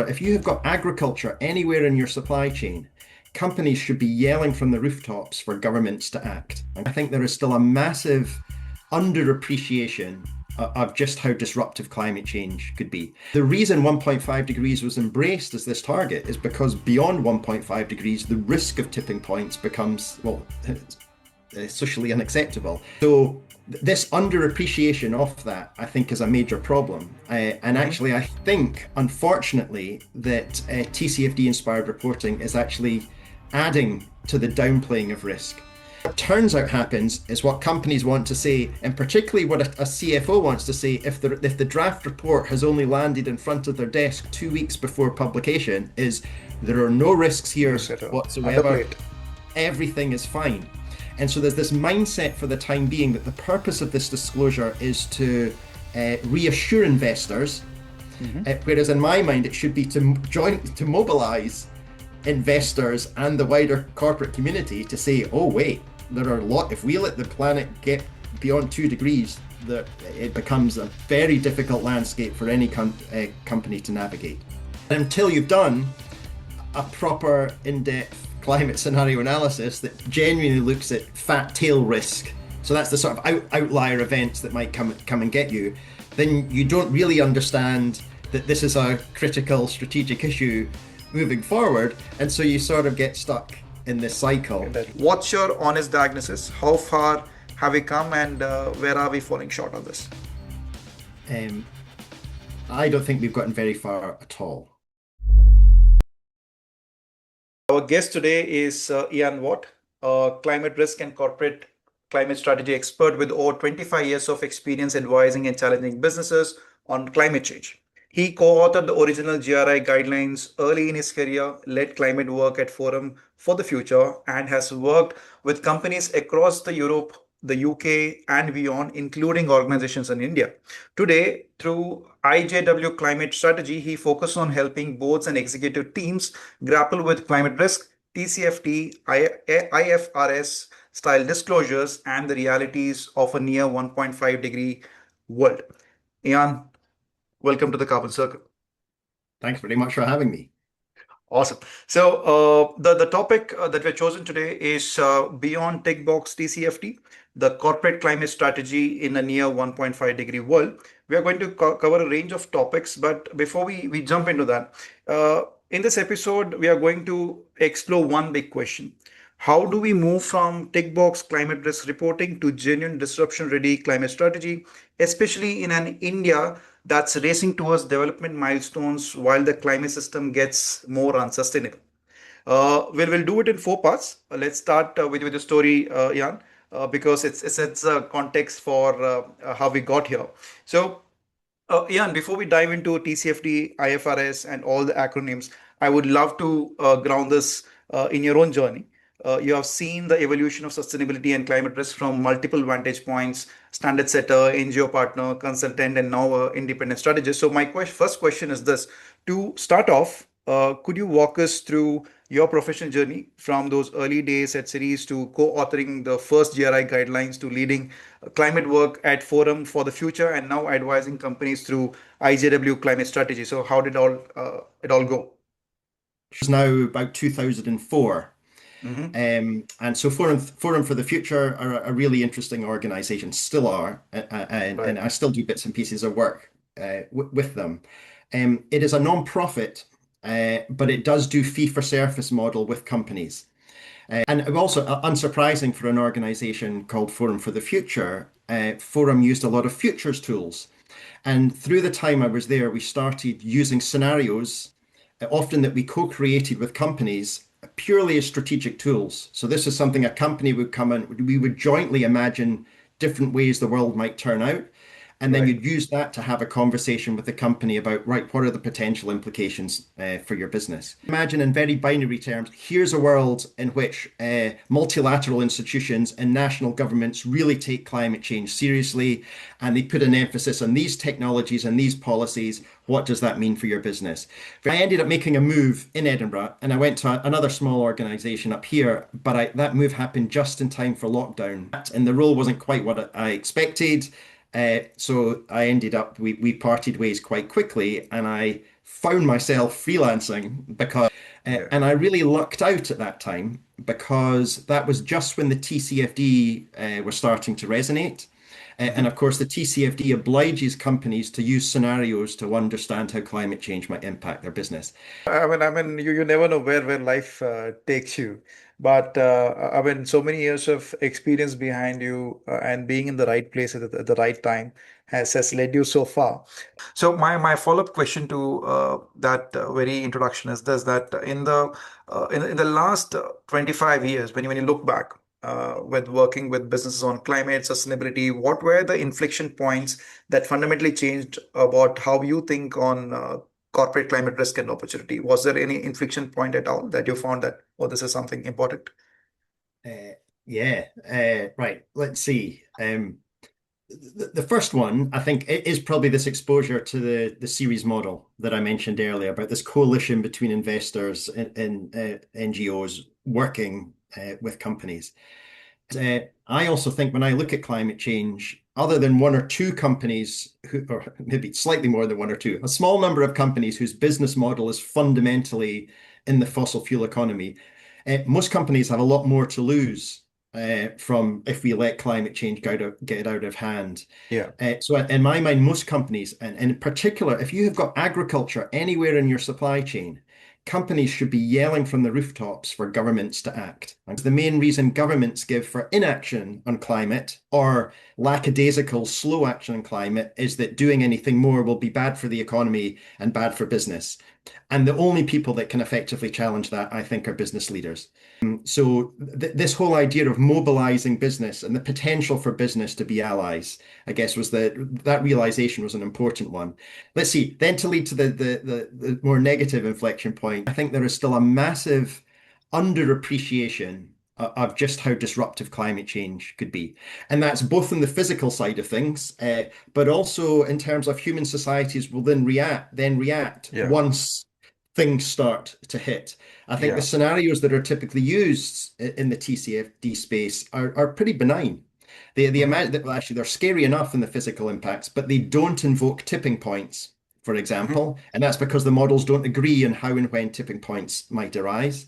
If you have got agriculture anywhere in your supply chain, companies should be yelling from the rooftops for governments to act. I think there is still a massive underappreciation of just how disruptive climate change could be. The reason 1.5 degrees was embraced as this target is because beyond 1.5 degrees, the risk of tipping points becomes, well, socially unacceptable. So this underappreciation of that, I think, is a major problem. And actually, I think, unfortunately, that TCFD-inspired reporting is actually adding to the downplaying of risk. What turns out happens is what companies want to say, and particularly what a CFO wants to say if the draft report has only landed in front of their desk 2 weeks before publication, is there are no risks here whatsoever. Everything is fine. And so there's this mindset for the time being that the purpose of this disclosure is to reassure investors, whereas in my mind it should be to mobilize investors and the wider corporate community to say, oh wait, there are a lot. If we let the planet get beyond 2 degrees, that it becomes a very difficult landscape for any company to navigate. And until you've done a proper in-depth climate scenario analysis that genuinely looks at fat tail risk, so that's the sort of outlier events that might come and get you, then you don't really understand that this is a critical strategic issue moving forward, and so you sort of get stuck in this cycle. What's your honest diagnosis? How far have we come, and where are we falling short on this? I don't think we've gotten very far at all. Our guest today is Iain Watt, a climate risk and corporate climate strategy expert with over 25 years of experience advising and challenging businesses on climate change. He co-authored the original GRI guidelines early in his career, led climate work at Forum for the Future, and has worked with companies across the Europe, the UK, and beyond, including organizations in India. Today, through IJW Climate Strategy, he focuses on helping boards and executive teams grapple with climate risk, TCFD, IFRS style disclosures, and the realities of a near 1.5 degree world. Iain, welcome to the Carbon Circle. Thanks very much for having me. Awesome. So the topic that we've chosen today is beyond tick box TCFD, the corporate climate strategy in a near 1.5 degree world. We are going to cover a range of topics, but before we jump into that, in this episode, we are going to explore one big question. How do we move from tick box climate risk reporting to genuine disruption ready climate strategy, especially in an India that's racing towards development milestones while the climate system gets more unsustainable? We'll do it in 4 parts. Let's start with the story, Iain, because it sets a context for how we got here. So, Iain, before we dive into TCFD, IFRS, and all the acronyms, I would love to ground this in your own journey. You have seen the evolution of sustainability and climate risk from multiple vantage points: standard setter, NGO partner, consultant, and now independent strategist. So my first question is this. To start off, could you walk us through your professional journey from those early days at Series to co-authoring the first GRI guidelines to leading climate work at Forum for the Future and now advising companies through IJW climate strategy? So how did it all go? It's now about 2004. And so Forum for the Future are a really interesting organization, still are, and I still do bits and pieces of work with them. It is a non-profit, but it does do fee-for-service model with companies. And also, unsurprising for an organization called Forum for the Future, Forum used a lot of futures tools. And through the time I was there, we started using scenarios, often that we co-created with companies, purely as strategic tools. So this is something a company would come in, we would jointly imagine different ways the world might turn out. And then you'd use that to have a conversation with the company about, right, what are the potential implications for your business? Imagine in very binary terms, here's a world in which multilateral institutions and national governments really take climate change seriously, and they put an emphasis on these technologies and these policies. What does that mean for your business? I ended up making a move in Edinburgh, and I went to another small organization up here, but that move happened just in time for lockdown, and the role wasn't quite what I expected. So I ended up, we parted ways quite quickly, and I found myself freelancing because, Yeah. and I really lucked out at that time because that was just when the TCFD was starting to resonate. And Mhm. of course, the TCFD obliges companies to use scenarios to understand how climate change might impact their business. You never know where life takes you. But so many years of experience behind you and being in the right place at the right time has led you so far. So my follow-up question to that very introduction is this: that in the last 25 years, when you look back with working with businesses on climate sustainability, what were the inflection points that fundamentally changed about how you think on corporate climate risk and opportunity? Was there any inflection point at all that you found that, oh, this is something important? Uh, yeah, right. Let's see. The first one, I think, is probably this exposure to the series model that I mentioned earlier about this coalition between investors and NGOs working with companies. I also think when I look at climate change, other than one or two companies who, or maybe slightly more than one or two, a small number of companies whose business model is fundamentally in the fossil fuel economy, most companies have a lot more to lose from if we let climate change get out of hand. Yeah. So in my mind, most companies, and in particular, if you have got agriculture anywhere in your supply chain, companies should be yelling from the rooftops for governments to act. And the main reason governments give for inaction on climate or lackadaisical slow action on climate is that doing anything more will be bad for the economy and bad for business. And the only people that can effectively challenge that, I think, are business leaders. So this whole idea of mobilizing business and the potential for business to be allies, I guess, was that realization was an important one. Let's see. Then to lead to the more negative inflection point, I think there is still a massive underappreciation of just how disruptive climate change could be. And that's both on the physical side of things, but also in terms of human societies will then react Yeah. once things start to hit. I think the Yeah. scenarios that are typically used in the TCFD space are pretty benign. The Hmm. amount that, well, actually, they're scary enough in the physical impacts, but they don't invoke tipping points, for Hmm. example. And that's because the models don't agree on how and when tipping points might arise.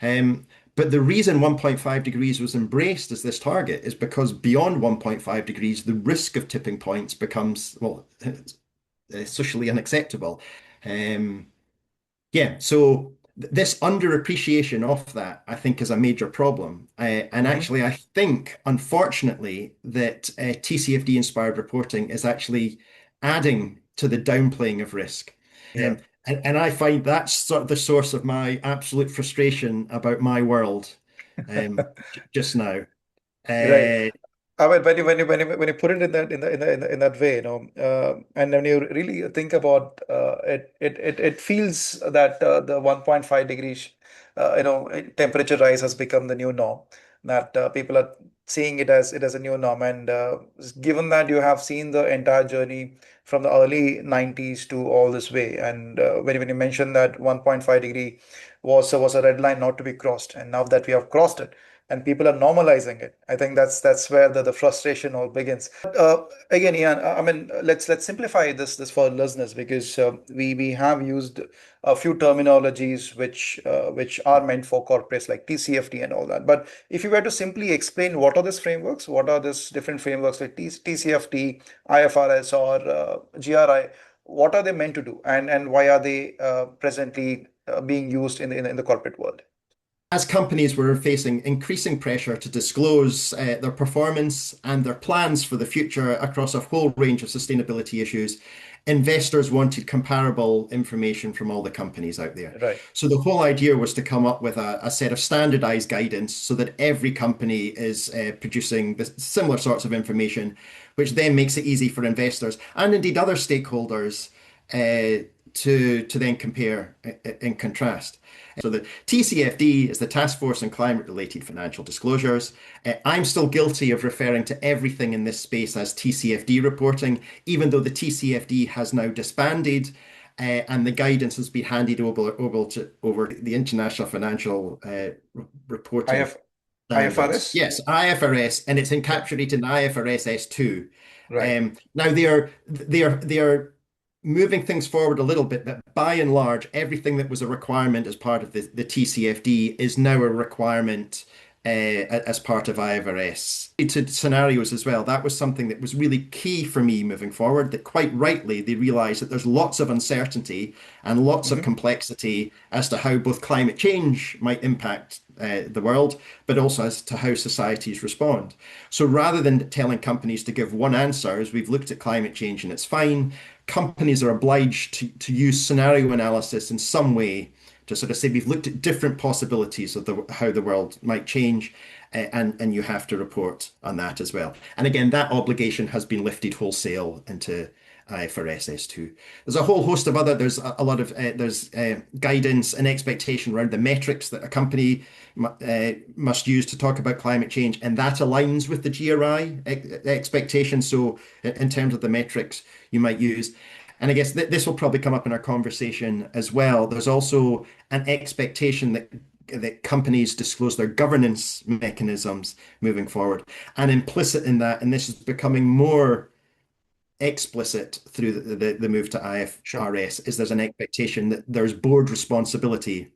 Um, but the reason 1.5 degrees was embraced as this target is because beyond 1.5 degrees, the risk of tipping points becomes, well, socially unacceptable. Um, yeah, so this underappreciation of that, I think, is a major problem. And Hmm. actually, I think, unfortunately, that TCFD inspired reporting is actually adding to the downplaying of risk. Yeah. Um, and I find that's sort of the source of my absolute frustration about my world just now. Right. Uh, When you put it in in that way, and when you really think about it feels that the 1.5 degrees, temperature rise has become the new norm. That people are seeing it as a new norm, and given that you have seen the entire journey from the early 90s to all this way, and when you mentioned that 1.5 degree was a red line not to be crossed, and now that we have crossed it and people are normalizing it. I think that's where the frustration all begins. Again, Ian, let's simplify this for listeners because we have used a few terminologies which are meant for corporates like TCFD and all that. But if you were to simply explain what are these frameworks, what are these different frameworks like TCFD, IFRS, or GRI, what are they meant to do, and why are they presently being used in the corporate world? as companies were facing increasing pressure to disclose their performance and their plans for the future across a whole range of sustainability issues, investors wanted comparable information from all the companies out there. Right. So the whole idea was to come up with a set of standardized guidance so that every company is producing the similar sorts of information, which then makes it easy for investors and indeed other stakeholders to then compare and contrast. So the TCFD is the Task Force on Climate-Related Financial Disclosures. I'm still guilty of referring to everything in this space as TCFD reporting, even though the TCFD has now disbanded and the guidance has been handed over the International Financial Reporting IF, Standards. IFRS? Yes, IFRS, and it's Yeah. encapsulated in IFRS S2. Right. Now they are moving things forward a little bit, but by and large, everything that was a requirement as part of the TCFD is now a requirement as part of IFRS. To scenarios as well, that was something that was really key for me moving forward, that quite rightly they realize that there's lots of uncertainty and lots of Hmm. complexity as to how both climate change might impact the world, but also as to how societies respond. So rather than telling companies to give one answer, as we've looked at climate change and it's fine, companies are obliged to use scenario analysis in some way to sort of say we've looked at different possibilities of how the world might change, and you have to report on that as well. And again, that obligation has been lifted wholesale into IFRS S2. There's a whole host of other. There's a lot of there's guidance and expectation around the metrics that a company must use to talk about climate change, and that aligns with the GRI expectations. So, in terms of the metrics you might use, and I guess this will probably come up in our conversation as well. There's also an expectation that companies disclose their governance mechanisms moving forward, and implicit in that, and this is becoming more explicit through the move to Sure, IFRS, is there's an expectation that there's board responsibility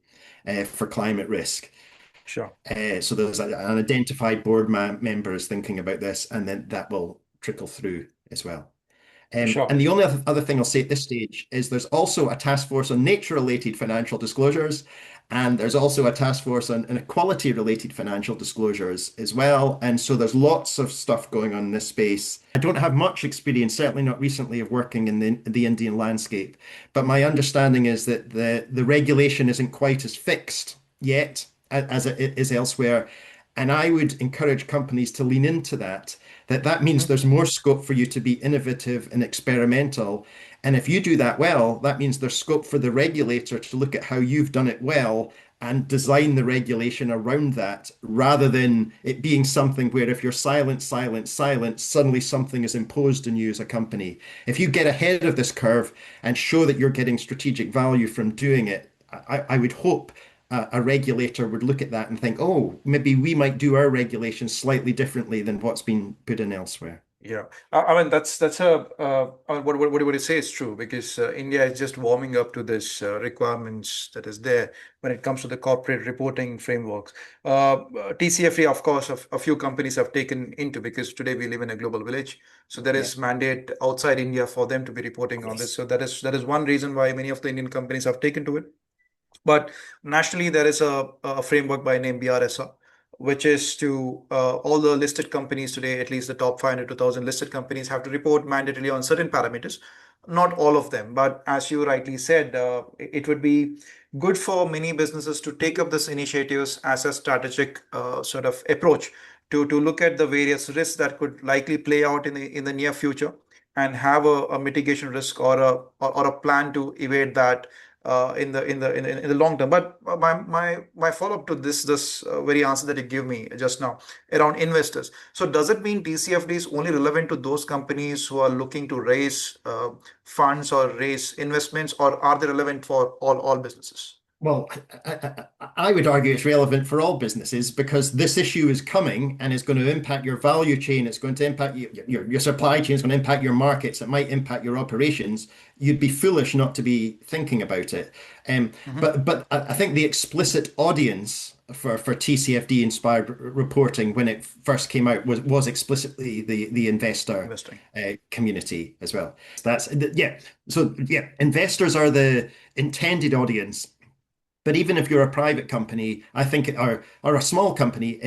for climate risk. sure, So there's an identified board member is thinking about this, and then that will trickle through as well. sure. And the only other thing I'll say at this stage is there's also a task force on nature-related financial disclosures, and there's also a task force on inequality-related financial disclosures as well. And so there's lots of stuff going on in this space. I don't have much experience, certainly not recently, of working in the Indian landscape, but my understanding is that the regulation isn't quite as fixed yet as it is elsewhere. And I would encourage companies to lean into that means Hmm. there's more scope for you to be innovative and experimental. And if you do that well, that means there's scope for the regulator to look at how you've done it well and design the regulation around that, rather than it being something where if you're silent, silent, silent, suddenly something is imposed on you as a company. If you get ahead of this curve and show that you're getting strategic value from doing it, I would hope a regulator would look at that and think, oh, maybe we might do our regulations slightly differently than what's been put in elsewhere. Yeah, I mean that's a I mean, what you say is true because India is just warming up to this requirements that is there when it comes to the corporate reporting frameworks. TCFD, of course, a few companies have taken into because today we live in a global village, so there Yeah. is mandate outside India for them to be reporting on this. Yes. So that is one reason why many of the Indian companies have taken to it. But nationally, there is a framework by name BRSR, which is to all the listed companies today, at least the top 500 to 1,000 listed companies, have to report mandatorily on certain parameters. Not all of them, but as you rightly said, it would be good for many businesses to take up this initiatives as a strategic sort of approach to look at the various risks that could likely play out in the near future and have a mitigation risk or a plan to evade that in the long term. But my follow up to this very answer that you give me just now around investors. So does it mean TCFD is only relevant to those companies who are looking to raise funds or raise investments, or are they relevant for all businesses? Well, I would argue it's relevant for all businesses because this issue is coming and is going to impact your value chain. It's going to impact your supply chain. It's going to impact your markets. It might impact your operations. You'd be foolish not to be thinking about it. Um, Hmm. but I think the explicit audience for TCFD inspired reporting when it first came out was explicitly the investor Investing. community as well. That's yeah. So yeah, investors are the intended audience, but even if you're a private company, I think, or a small company,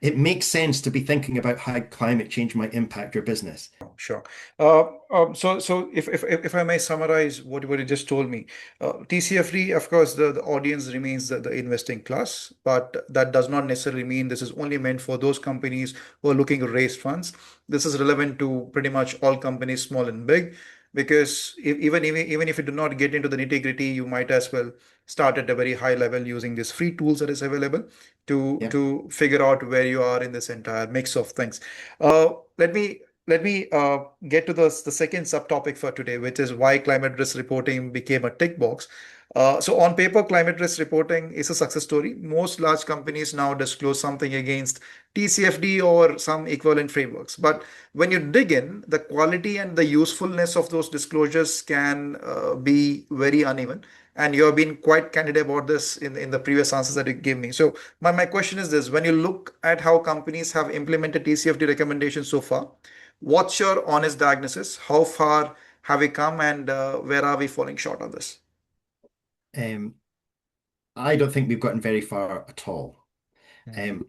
it makes sense to be thinking about how climate change might impact your business. Sure. So if I may summarize what you just told me, TCFD, of course, the audience remains the investing class, but that does not necessarily mean this is only meant for those companies who are looking to raise funds. This is relevant to pretty much all companies, small and big, because even if you do not get into the nitty-gritty, you might as well start at a very high level using these free tools that is available Yeah. to figure out where you are in this entire mix of things. Let me get to the second subtopic for today, which is why climate risk reporting became a tick box. So on paper, climate risk reporting is a success story. Most large companies now disclose something against TCFD or some equivalent frameworks. But when you dig in, the quality and the usefulness of those disclosures can be very uneven. And you have been quite candid about this in the previous answers that you gave me. So my question is this: when you look at how companies have implemented TCFD recommendations so far, what's your honest diagnosis? How far have we come, and where are we falling short on this? Um, I don't think we've gotten very far at all. Mm. Um,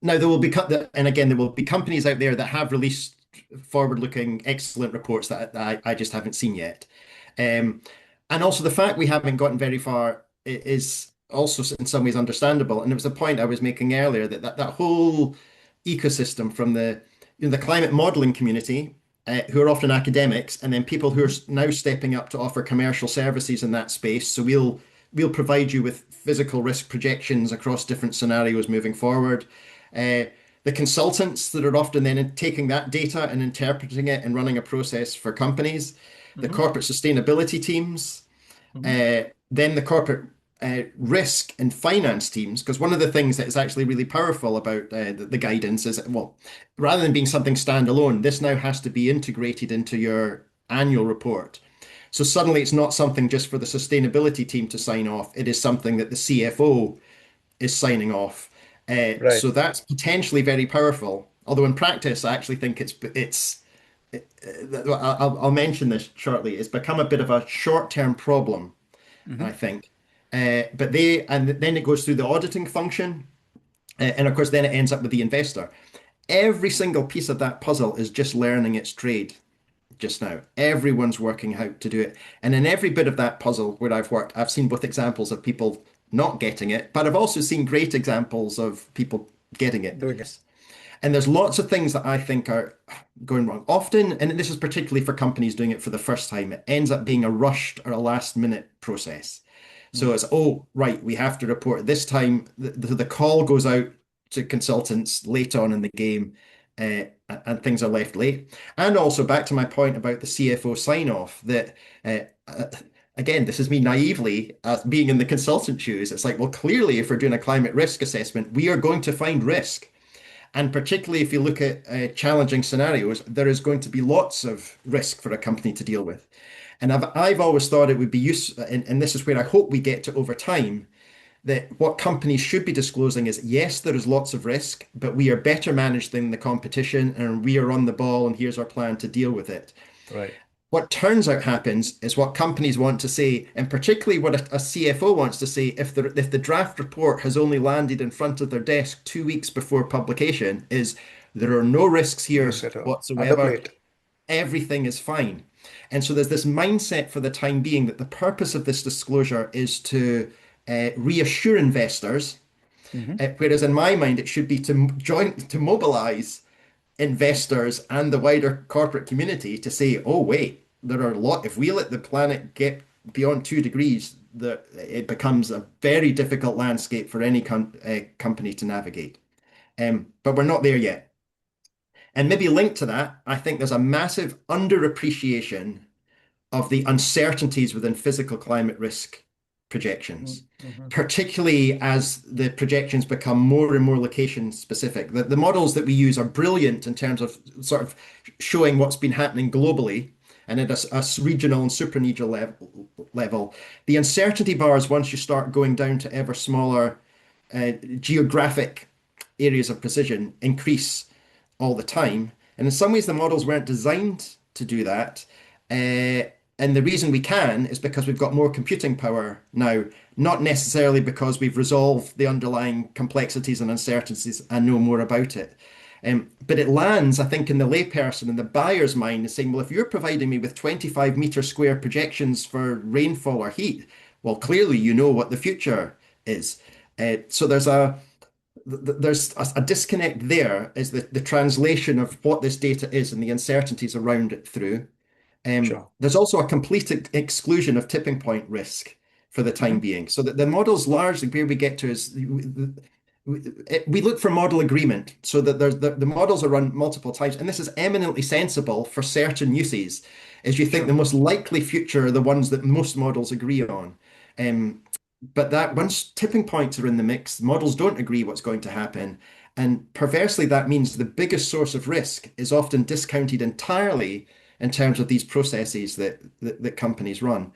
Now there will be, and again, there will be companies out there that have released forward-looking, excellent reports that I just haven't seen yet. Um, and also the fact we haven't gotten very far is also in some ways understandable. And it was a point I was making earlier that whole ecosystem from the climate modeling community, who are often academics, and then people who are Mhm. now stepping up to offer commercial services in that space. So we'll provide you with physical risk projections across different scenarios moving forward. Uh, the consultants that are often then taking that data and interpreting it and running a process for companies, the Mhm. corporate sustainability teams, Mhm. then the corporate risk and finance teams. Because one of the things that is actually really powerful about the guidance is, well, rather than being something standalone, this now has to be integrated into your annual report. So suddenly it's not something just for the sustainability team to sign off. It is something that the CFO is signing off. Right. So that's potentially very powerful. Although in practice, I actually think I'll mention this shortly. It's become a bit of a short-term problem, I Mhm. think. But then it goes through the auditing function, and of course then it ends up with the investor. Every single piece of that puzzle is just learning its trade just now. Everyone's working how to do it. And in every bit of that puzzle where I've worked, I've seen both examples of people not getting it, but I've also seen great examples of people getting it. Doing it. And there's lots of things that I think are going wrong. Often, and this is particularly for companies doing it for the first time, it ends up being a rushed or a last minute process. So Mm. it's, oh, right, we have to report this time. The call goes out to consultants late on in the game, and things are left late. And also back to my point about the CFO sign off that, uh, uh, again, this is me naively being in the consultant shoes. It's like, well, clearly, if we're doing a climate risk assessment, we are going to find risk. And particularly if you look at challenging scenarios, there is going to be lots of risk for a company to deal with. And I've always thought it would be useful, and this is where I hope we get to over time, that what companies should be disclosing is yes, there is lots of risk, but we are better managed than the competition and we are on the ball and here's our plan to deal with it. Right. What turns out happens is what companies want to say, and particularly what a CFO wants to say if the draft report has only landed in front of their desk 2 weeks before publication, is there are no risks here Risk at all. whatsoever. Underplay it. Everything is fine. And so there's this mindset for the time being that the purpose of this disclosure is to reassure investors, Mhm. whereas in my mind it should be to mobilize investors and the wider corporate community to say, oh, wait, there are a lot, if we let the planet get beyond 2 degrees, that it becomes a very difficult landscape for any company to navigate. But we're not there yet. And maybe linked to that, I think there's a massive underappreciation of the uncertainties within physical climate risk projections, Mhm. Mhm. particularly as the projections become more and more location specific. The models that we use are brilliant in terms of sort of showing what's been happening globally and at a regional and supraregional level. The uncertainty bars, once you start going down to ever smaller geographic areas of precision, increase all the time. And in some ways, the models weren't designed to do that. And the reason we can is because we've got more computing power now, not necessarily because we've resolved the underlying complexities and uncertainties and know more about it. But it lands, I think, in the layperson and the buyer's mind is saying, well, if you're providing me with 25-meter square projections for rainfall or heat, well, clearly you know what the future is. So there's a disconnect there is the translation of what this data is and the uncertainties around it through. Sure. There's also a complete exclusion of tipping point risk for the time Mhm. being. So that the models largely where we get to is we look for model agreement so that the models are run multiple times. And this is eminently sensible for certain uses, as you think the Sure. most likely future are the ones that most models agree on. But that once tipping points are in the mix, models don't agree what's going to happen. And perversely, that means the biggest source of risk is often discounted entirely in terms of these processes that companies run.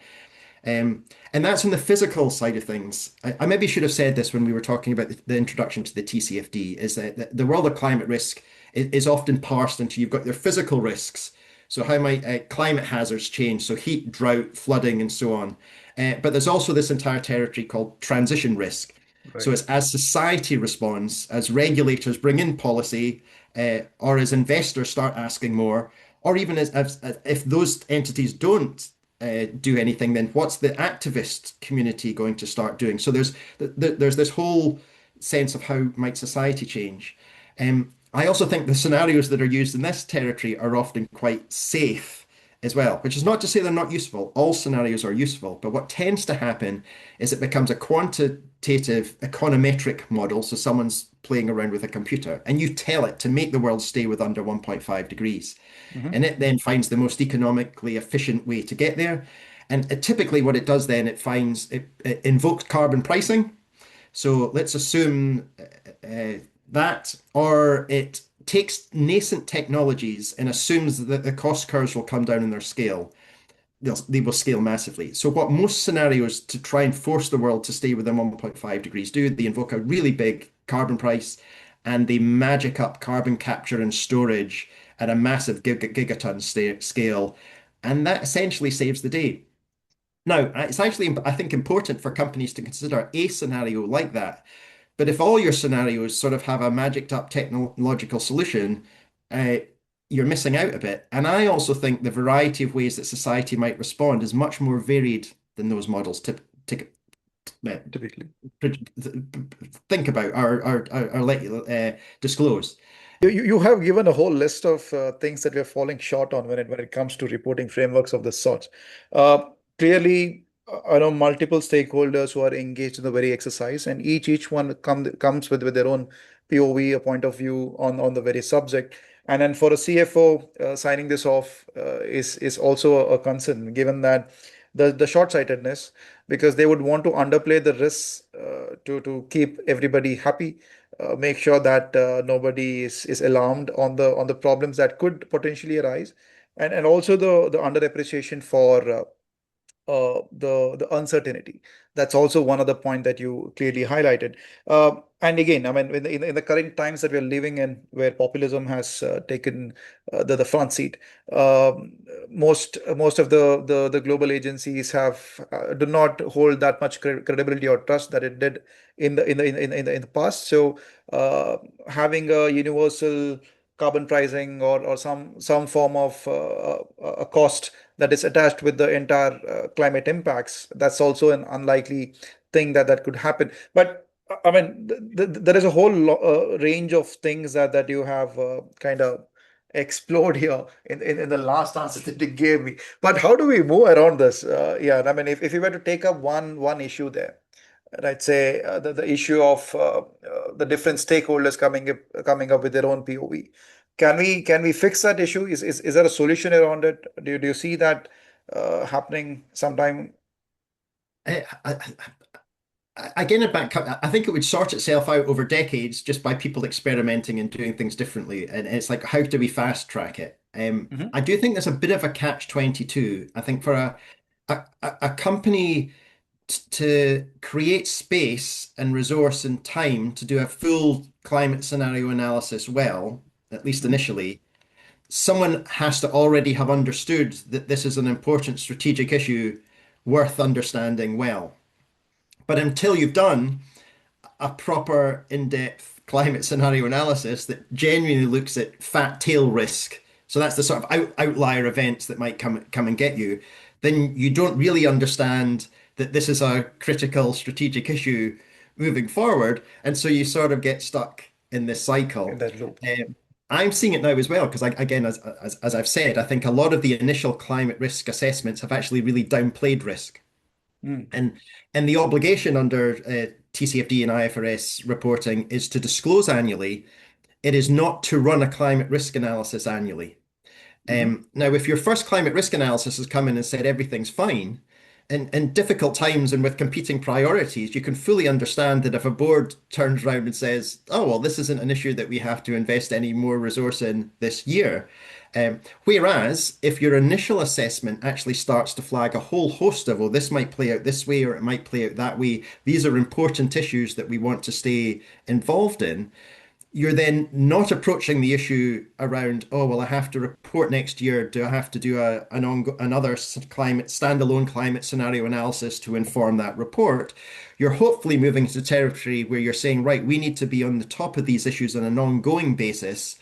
And that's on the physical side of things. I maybe should have said this when we were talking about the introduction to the TCFD, is that the world of climate risk is often parsed into you've got your physical risks. So how might climate hazards change? So heat, drought, flooding, and so on. But there's also this entire territory called transition risk. So Right. it's as society responds, as regulators bring in policy, or as investors start asking more, or even as if those entities don't do anything, then what's the activist community going to start doing? So there's this whole sense of how might society change. I also think the scenarios that are used in this territory are often quite safe as well, which is not to say they're not useful. All scenarios are useful, but what tends to happen is it becomes a quantitative econometric model. So someone's playing around with a computer and you tell it to make the world stay with under 1.5 degrees. Hmm. And it then finds the most economically efficient way to get there. And typically what it does then, it invokes carbon pricing. So let's assume uh, that, or it takes nascent technologies and assumes that the cost curves will come down in their scale. They will scale massively. So what most scenarios to try and force the world to stay within 1.5 degrees do, they invoke a really big carbon price and they magic up carbon capture and storage at a massive gigaton scale. And that essentially saves the day. Now, it's actually, I think, important for companies to consider a scenario like that. But if all your scenarios sort of have a magicked up technological solution, uh, you're missing out a bit. And I also think the variety of ways that society might respond is much more varied than those models uh, Typically. think about or let you disclose. You have given a whole list of things that we're falling short on when it comes to reporting frameworks of this sort. Clearly, I know multiple stakeholders who are engaged in the very exercise, and each one comes with their own POV, a point of view on the very subject. And then for a CFO, signing this off is also a concern, given that the short-sightedness, because they would want to underplay the risks to keep everybody happy, make sure that nobody is alarmed on the problems that could potentially arise, and also the underappreciation for the uncertainty. That's also one of the point that you clearly highlighted. And again, I mean, in the current times that we're living in, where populism has taken the front seat, most of the global agencies have do not hold that much credibility or trust that it did in the past. So, having a universal carbon pricing or some form of a cost that is attached with the entire climate impacts, that's also an unlikely thing that could happen. But I mean, there is a whole range of things that you have kind of explored here in the last answer that you gave me. But how do we move around this? Yeah, I mean, if you were to take up one issue there, right? Say the issue of the different stakeholders coming up with their own POV. Can we fix that issue? Is there a solution around it? Do you see that happening sometime? Again, I think it would sort itself out over decades just by people experimenting and doing things differently. And it's like, how do we fast track it? Hmm. I do think there's a bit of a catch-22. I think for a company to create space and resource and time to do a full climate scenario analysis well, at least Hmm. initially, someone has to already have understood that this is an important strategic issue worth understanding well. But until you've done a proper in-depth climate scenario analysis that genuinely looks at fat tail risk, so that's the sort of outlier events that might come and get you, then you don't really understand that this is a critical strategic issue moving forward, and so you sort of get stuck in this In cycle. that loop. I'm seeing it now as well because, again, as I've said, I think a lot of the initial climate risk assessments have actually really downplayed risk. Mm. And the obligation under TCFD and IFRS reporting is to disclose annually. It is not to run a climate risk analysis annually. Hmm. Now, if your first climate risk analysis has come in and said everything's fine, in difficult times and with competing priorities, you can fully understand that if a board turns around and says, "Oh, well, this isn't an issue that we have to invest any more resource in this year." Whereas if your initial assessment actually starts to flag a whole host of, well, this might play out this way or it might play out that way, these are important issues that we want to stay involved in, you're then not approaching the issue around, oh, well, I have to report next year. Do I have to do another climate standalone climate scenario analysis to inform that report? You're hopefully moving to territory where you're saying, right, we need to be on the top of these issues on an ongoing basis.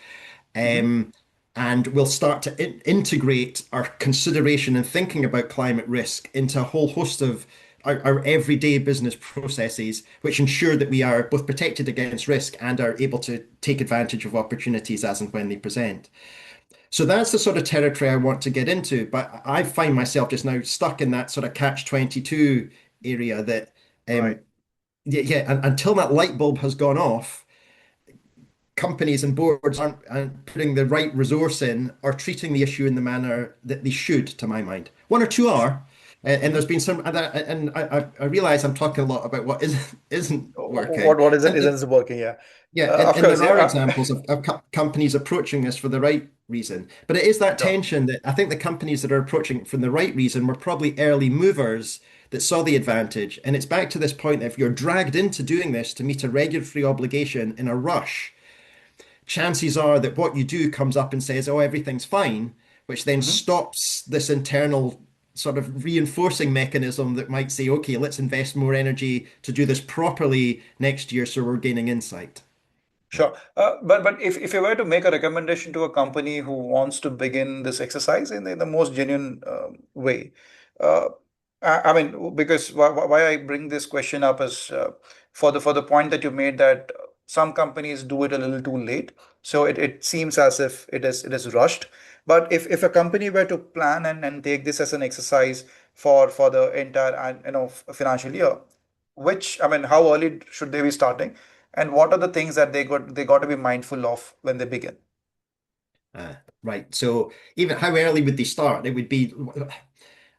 Hmm. Um, and we'll start to integrate our consideration and thinking about climate risk into a whole host of our everyday business processes, which ensure that we are both protected against risk and are able to take advantage of opportunities as and when they present. So that's the sort of territory I want to get into. But I find myself just now stuck in that sort of catch-22 area that, um, Right. yeah, and until that light bulb has gone off, companies and boards aren't putting the right resource in or treating the issue in the manner that they should, to my mind. One or two are, and there's Hmm. been some, and I realize I'm talking a lot about what isn't working, What isn't and isn't working? Yeah. yeah, Of and course. there are Yeah. examples of companies approaching this for the right reason, but it is that Sure. tension that I think the companies that are approaching it for the right reason were probably early movers that saw the advantage, and it's back to this point that if you're dragged into doing this to meet a regulatory obligation in a rush, chances are that what you do comes up and says, oh, everything's fine, which then Hmm. stops this internal sort of reinforcing mechanism that might say, okay, let's invest more energy to do this properly next year so we're gaining insight. Yeah. Sure. But if you were to make a recommendation to a company who wants to begin this exercise in the most genuine way, uh, I mean, because why I bring this question up is for the point that you made that some companies do it a little too late, so it seems as if it is rushed. But if a company were to plan and take this as an exercise for the entire financial year, which I mean, how early should they be starting? And what are the things that they got to be mindful of when they begin? Uh, right. So even how early would they start? It would be,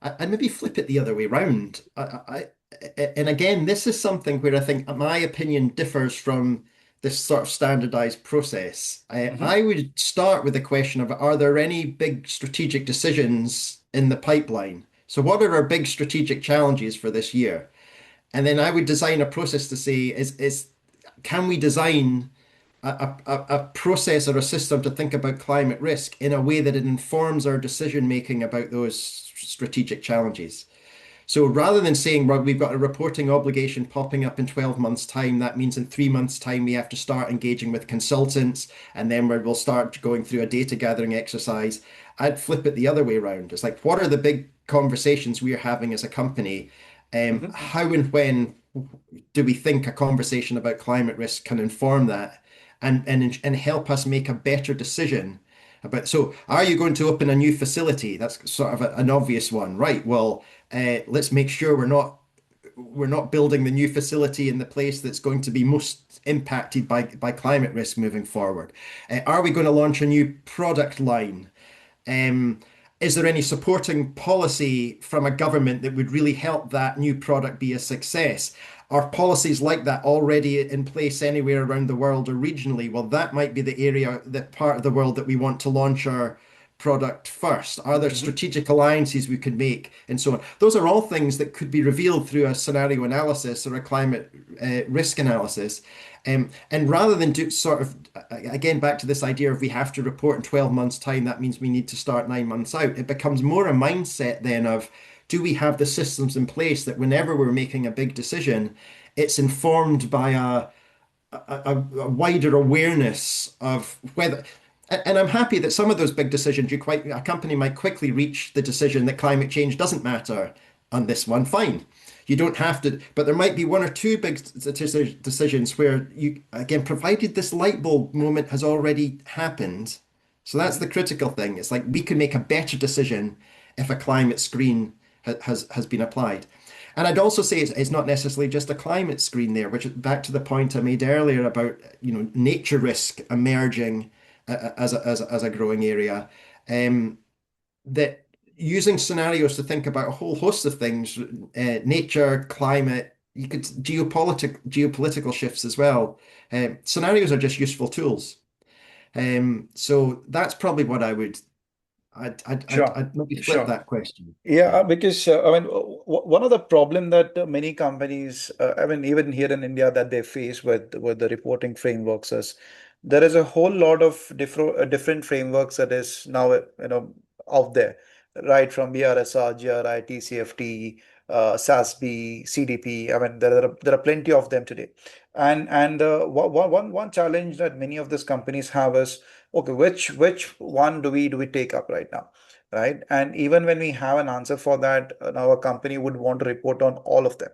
I'd maybe flip it the other way round. And again, this is something where I think my opinion differs from this sort of standardized process. Hmm. I would start with the question of, are there any big strategic decisions in the pipeline? So what are our big strategic challenges for this year? And then I would design a process to say, is can we design a process or a system to think about climate risk in a way that it informs our decision making about those strategic challenges? So rather than saying, well, we've got a reporting obligation popping up in 12 months' time, that means in 3 months' time we have to start engaging with consultants, and then we'll start going through a data gathering exercise. I'd flip it the other way around. It's like, what are the big conversations we're having as a company? Hmm. How and when do we think a conversation about climate risk can inform that and help us make a better decision about, so are you going to open a new facility? That's sort of an obvious one, right? Well, let's make sure we're not building the new facility in the place that's going to be most impacted by climate risk moving forward. Are we going to launch a new product line? Um, is there any supporting policy from a government that would really help that new product be a success? Are policies like that already in place anywhere around the world or regionally? Well, that might be the area, the part of the world that we want to launch our product first. Are there Hmm. strategic alliances we could make and so on? Those are all things that could be revealed through a scenario analysis or a climate risk analysis. And rather than do sort of, again, back to this idea of we have to report in 12 months' time, that means we need to start 9 months out. It becomes more a mindset then of, do we have the systems in place that whenever we're making a big decision, it's informed by a wider awareness of whether. And I'm happy that some of those big decisions, a company might quickly reach the decision that climate change doesn't matter on this one. Fine. You don't have to, but there might be one or two big decisions where you, again, provided this light bulb moment has already happened. So that's Hmm. the critical thing. It's like we can make a better decision if a climate screen has been applied. And I'd also say it's not necessarily just a climate screen there, which is back to the point I made earlier about nature risk emerging as a growing area. Um, that using scenarios to think about a whole host of things, nature, climate, you could geopolitical shifts as well. Scenarios are just useful tools. So that's probably what Sure, I'd maybe flip sure. that question. Yeah, Yeah. because I mean, one of the problem that many companies, I mean, even here in India, that they face with the reporting frameworks is there is a whole lot of different frameworks that is now out there, right? From BRSR, GRI, TCFD, SASB, CDP. I mean, there are plenty of them today, and one challenge that many of these companies have is, okay, which one do we take up right now? Right? And even when we have an answer for that, our company would want to report on all of them.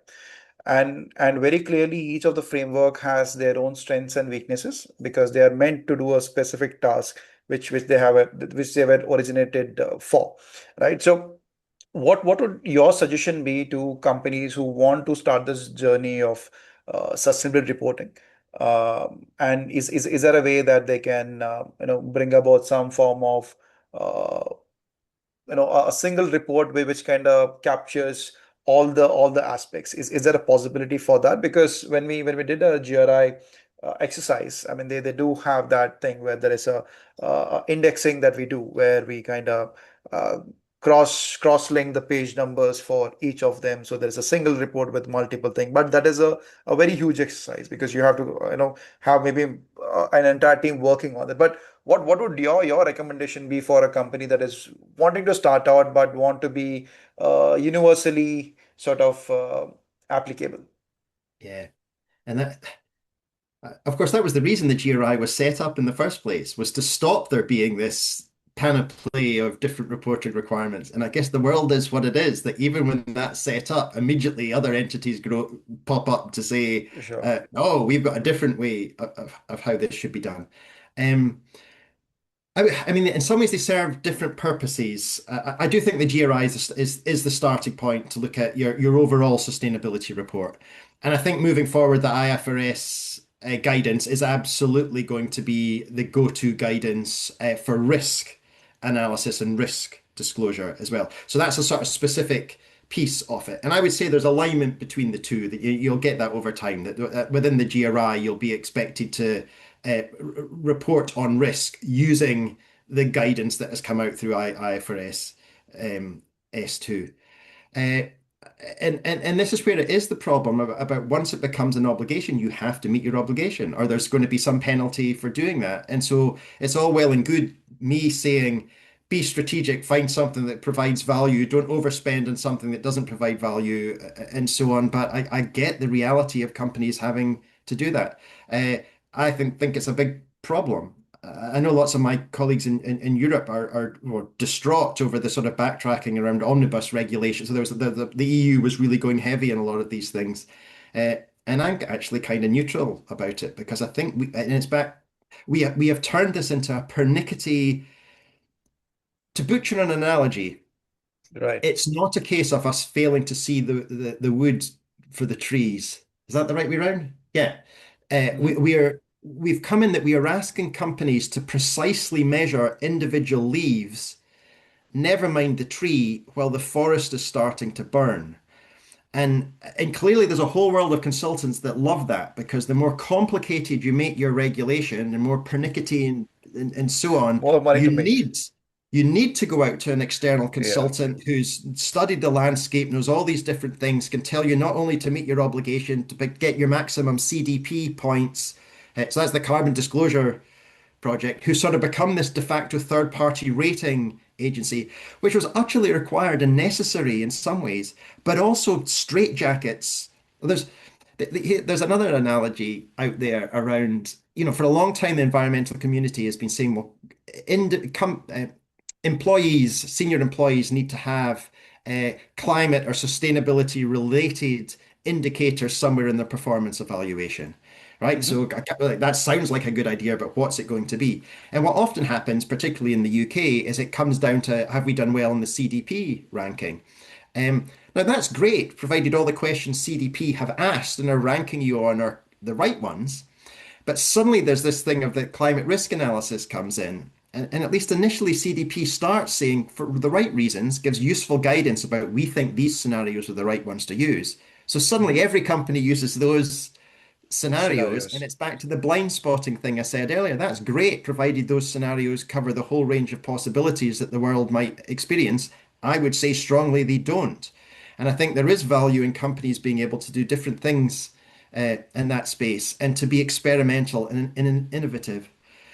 And very clearly, each of the framework has their own strengths and weaknesses because they are meant to do a specific task which they were originated for, right? So what would your suggestion be to companies who want to start this journey of sustainable reporting? And is there a way that they can bring about some form of uh, a single report which kind of captures all the aspects? Is there a possibility for that? Because when we did a GRI exercise, I mean, they do have that thing where there is a indexing that we do where we kind of uh, cross link the page numbers for each of them, so there's a single report with multiple things. But that is a very huge exercise because you have to have maybe an entire team working on it. But what would your recommendation be for a company that is wanting to start out but want to be universally sort of applicable? Yeah. And that, of course, that was the reason the GRI was set up in the first place, was to stop there being this panoply of different reporting requirements. And I guess the world is what it is, that even when that's set up, immediately other entities pop up to say, Sure. oh, we've got a different way of how this should be done. Um, I mean, in some ways, they serve different purposes. I do think the GRI is the starting point to look at your overall sustainability report, and I think moving forward, the IFRS guidance is absolutely going to be the go-to guidance for risk analysis and risk disclosure as well. So that's a sort of specific piece of it, and I would say there's alignment between the two. That you'll get that over time. That within the GRI, you'll be expected to report on risk using the guidance that has come out through IFRS S2. Uh, and this is where it is the problem about once it becomes an obligation, you have to meet your obligation, or there's going to be some penalty for doing that. And so it's all well and good me saying, be strategic, find something that provides value, don't overspend on something that doesn't provide value, and so on. But I get the reality of companies having to do that. I think it's a big problem. I know lots of my colleagues in Europe were distraught over the sort of backtracking around omnibus regulations. So there was the EU was really going heavy on a lot of these things, uh, and I'm actually kind of neutral about it because I think and it's back. We have turned this into a pernickety. To butcher an analogy, Right. it's not a case of us failing to see the wood for the trees. Is that the right way around? Yeah. Hmm. We've come in that we are asking companies to precisely measure individual leaves, never mind the tree, while the forest is starting to burn. And clearly there's a whole world of consultants that love that because the more complicated you make your regulation, the more pernickety and so on, More money you to make. need to go out to an external Yeah. consultant who's studied the landscape, knows all these different things, can tell you not only to meet your obligation, but get your maximum CDP points. So that's the carbon disclosure project, who sort of become this de facto third party rating agency, which was utterly required and necessary in some ways, but also straitjackets. There's there's another analogy out there around, for a long time, the environmental community has been saying, well, employees, senior employees need to have climate or sustainability related indicators somewhere in their performance evaluation. Right. Hmm. So that sounds like a good idea, but what's it going to be? And what often happens, particularly in the UK, is it comes down to have we done well in the CDP ranking? Now that's great, provided all the questions CDP have asked and are ranking you on are the right ones. But suddenly there's this thing of the climate risk analysis comes in, and at least initially, CDP starts saying, for the right reasons, gives useful guidance about we think these scenarios are the right ones to use. So suddenly Mhm. every company uses those scenarios, and Scenarios. it's back to the blind spotting thing I said earlier. That's great, provided those scenarios cover the whole range of possibilities that the world might experience. I would say strongly they don't. And I think there is value in companies being able to do different things in that space and to be experimental and innovative.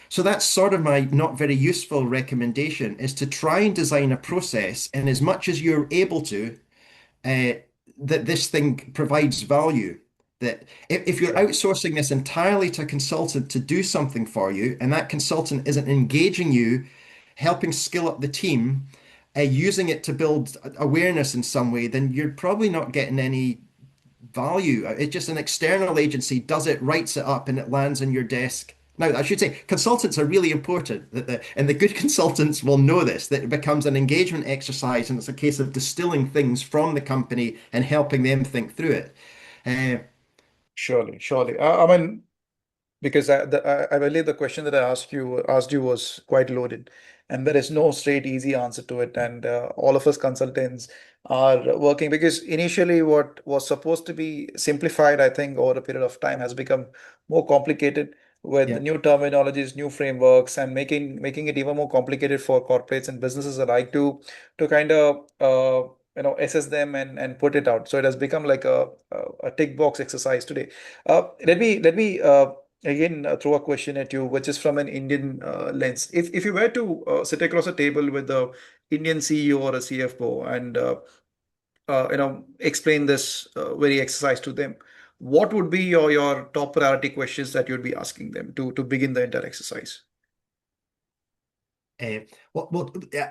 So that's sort of my not very useful recommendation is to try and design a process in as much as you're able to uh, that this thing provides value. That if you're Sure. outsourcing this entirely to a consultant to do something for you, and that consultant isn't engaging you, helping skill up the team, using it to build awareness in some way, then you're probably not getting any value. It's just an external agency does it, writes it up, and it lands on your desk. Now, I should say consultants are really important, and the good consultants will know this, that it becomes an engagement exercise, and it's a case of distilling things from the company and helping them think through it. Uh, Surely, surely. I mean, because I believe the question that I asked you was quite loaded, and there is no straight easy answer to it. And all of us consultants are working because initially what was supposed to be simplified, I think, over a period of time has become more complicated with the yeah. new terminologies, new frameworks, and making it even more complicated for corporates and businesses alike to kind of assess them and put it out. So it has become like a tick box exercise today. Let me again throw a question at you, which is from an Indian lens. If you were to sit across a table with the Indian CEO or a CFO and explain this very exercise to them, what would be your top priority questions that you'd be asking them to begin the entire exercise? Uh,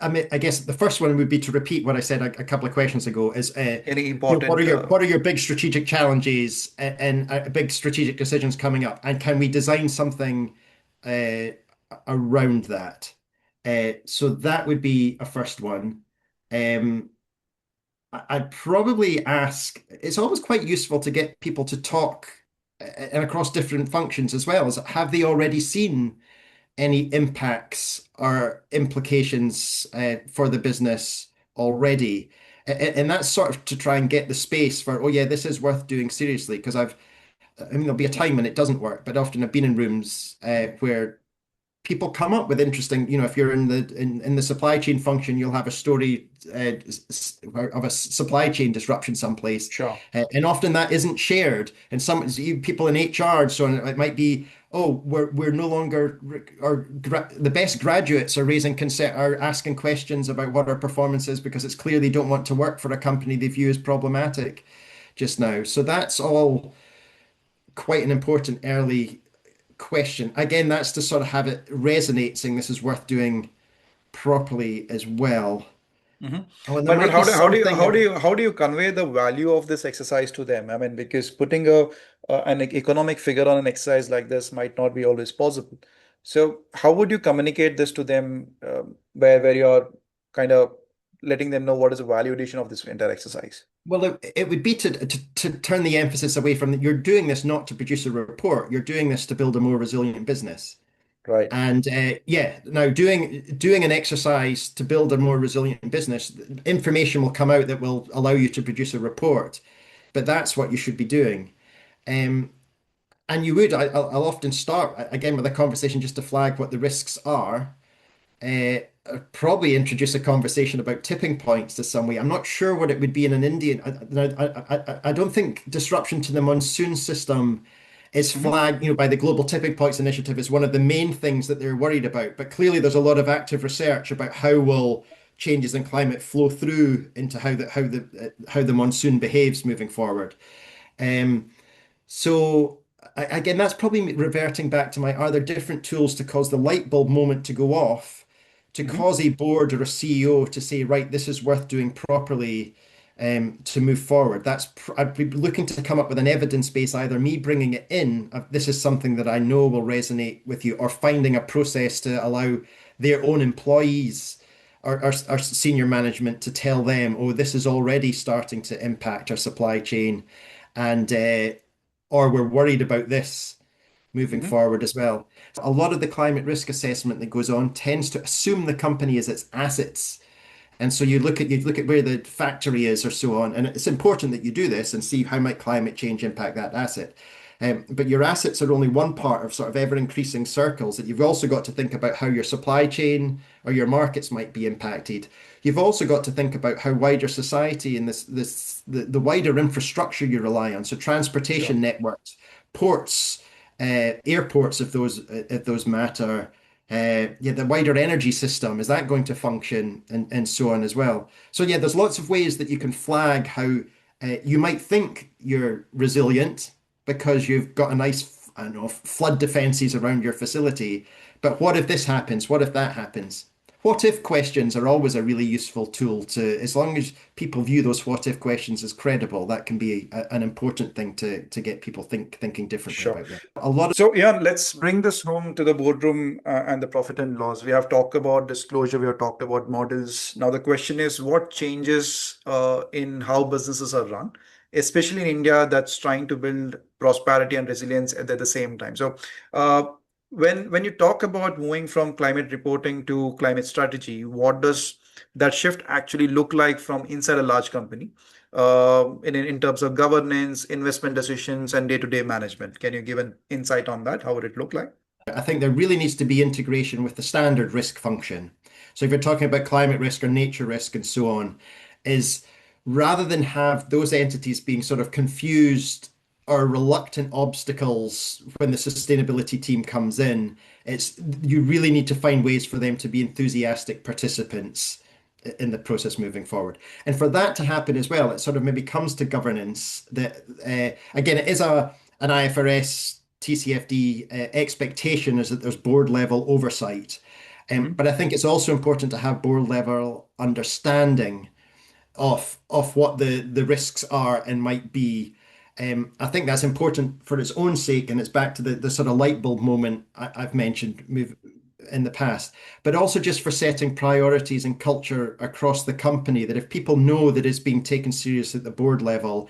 I mean, I guess the first one would be to repeat what I said a couple of questions ago. Is Any what are important? your big strategic challenges and big strategic decisions coming up, and can we design something uh, around that? So that would be a first one. Um, I'd probably ask. It's always quite useful to get people to talk and across different functions as well. Is have they already seen any impacts or implications for the business already? And that's sort of to try and get the space for, oh yeah, this is worth doing seriously. Because I mean, there'll be a time when it doesn't work, but often I've been in rooms where people come up with interesting, if you're in the supply chain function, you'll have a story of a supply chain disruption someplace, Sure. and often that isn't shared. And some people in HR, so it might be, oh, we're no longer the best graduates are raising concern, are asking questions about what our performance is because it's clear they don't want to work for a company they view as problematic just now. So that's all quite an important early question. Again, that's to sort of have it resonate, saying this is worth doing properly as well. Mhm. Oh, and there But might be something that, how do you convey the value of this exercise to them? I mean, because putting an economic figure on an exercise like this might not be always possible. So how would you communicate this to them, where you're kind of letting them know what is the value addition of this entire exercise? well, it would be to turn the emphasis away from that. You're doing this not to produce a report. You're doing this to build a more resilient business. Right. And yeah, now doing an exercise to build a more resilient business, information will come out that will allow you to produce a report. But that's what you should be doing. Um, and you would, I'll often start again with a conversation just to flag what the risks are. Probably introduce a conversation about tipping points to some way. I'm not sure what it would be in an Indian. I don't think disruption to the monsoon system is Hmm. flagged, by the Global Tipping Points Initiative as one of the main things that they're worried about. But clearly, there's a lot of active research about how will changes in climate flow through into how the monsoon behaves moving forward. Um, so again, that's probably reverting back to are there different tools to cause the light bulb moment to go off, to Hmm. cause a board or a CEO to say, right, this is worth doing properly to move forward. I'd be looking to come up with an evidence base, either me bringing it in, this is something that I know will resonate with you, or finding a process to allow their own employees our senior management to tell them, oh, this is already starting to impact our supply chain, and or we're worried about this. moving Hmm. forward as well. A lot of the climate risk assessment that goes on tends to assume the company is its assets. And so you look at where the factory is or so on, and it's important that you do this and see how might climate change impact that asset. But your assets are only one part of sort of ever increasing circles that you've also got to think about how your supply chain or your markets might be impacted. You've also got to think about how wider society and the wider infrastructure you rely on. So Sure. transportation networks, ports, airports, if those matter, yeah, the wider energy system, is that going to function and so on as well. So yeah, there's lots of ways that you can flag how you might think you're resilient because you've got a nice, I don't know, flood defenses around your facility. But what if this happens? What if that happens? What if questions are always a really useful tool to, as long as people view those what if questions as credible, that can be an important thing to get people thinking differently Sure. about them. A lot of So, yeah, let's bring this home to the boardroom and the profit and loss. We have talked about disclosure, we have talked about models. Now, the question is what changes in how businesses are run, especially in India that's trying to build prosperity and resilience at the same time. So, uh, when you talk about moving from climate reporting to climate strategy, what does that shift actually look like from inside a large company? In terms of governance, investment decisions, and day-to-day management. Can you give an insight on that? How would it look like? I think there really needs to be integration with the standard risk function. So if you're talking about climate risk or nature risk and so on, is rather than have those entities being sort of confused or reluctant obstacles when the sustainability team comes in, it's you really need to find ways for them to be enthusiastic participants in the process moving forward. And for that to happen as well, it sort of maybe comes to governance that again it is a an IFRS TCFD expectation is that there's board level oversight. Mhm. But I think it's also important to have board level understanding of what the risks are and might be. I think that's important for its own sake, and it's back to the sort of light bulb moment I've mentioned in the past, but also just for setting priorities and culture across the company. That if people know that it's being taken seriously at the board level,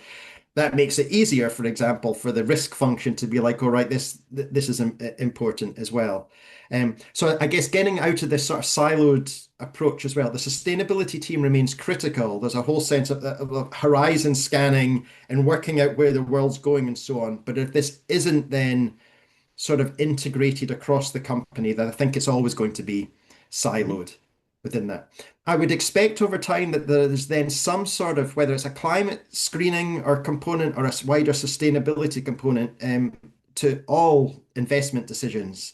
that makes it easier, for example, for the risk function to be like, all right, this is important as well. So I guess getting out of this sort of siloed approach as well, the sustainability team remains critical. There's a whole sense of horizon scanning and working out where the world's going and so on. But if this isn't then sort of integrated across the company, then I think it's always going to be Mhm. siloed within that. I would expect over time that there's then some sort of, whether it's a climate screening or component or a wider sustainability component to all investment decisions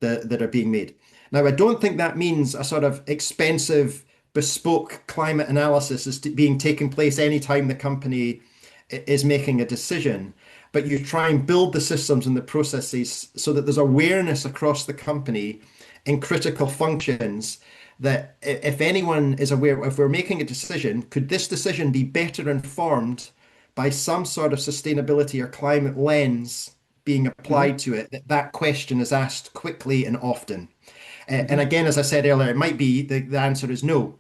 that are being made. Now, I don't think that means a sort of expensive, bespoke climate analysis is being taking place anytime the company is making a decision. But you try and build the systems and the processes so that there's awareness across the company in critical functions that if anyone is aware, if we're making a decision, could this decision be better informed by some sort of sustainability or climate lens being Mhm. applied to it, that question is asked quickly and often. And Mhm. again, as I said earlier, it might be the answer is no,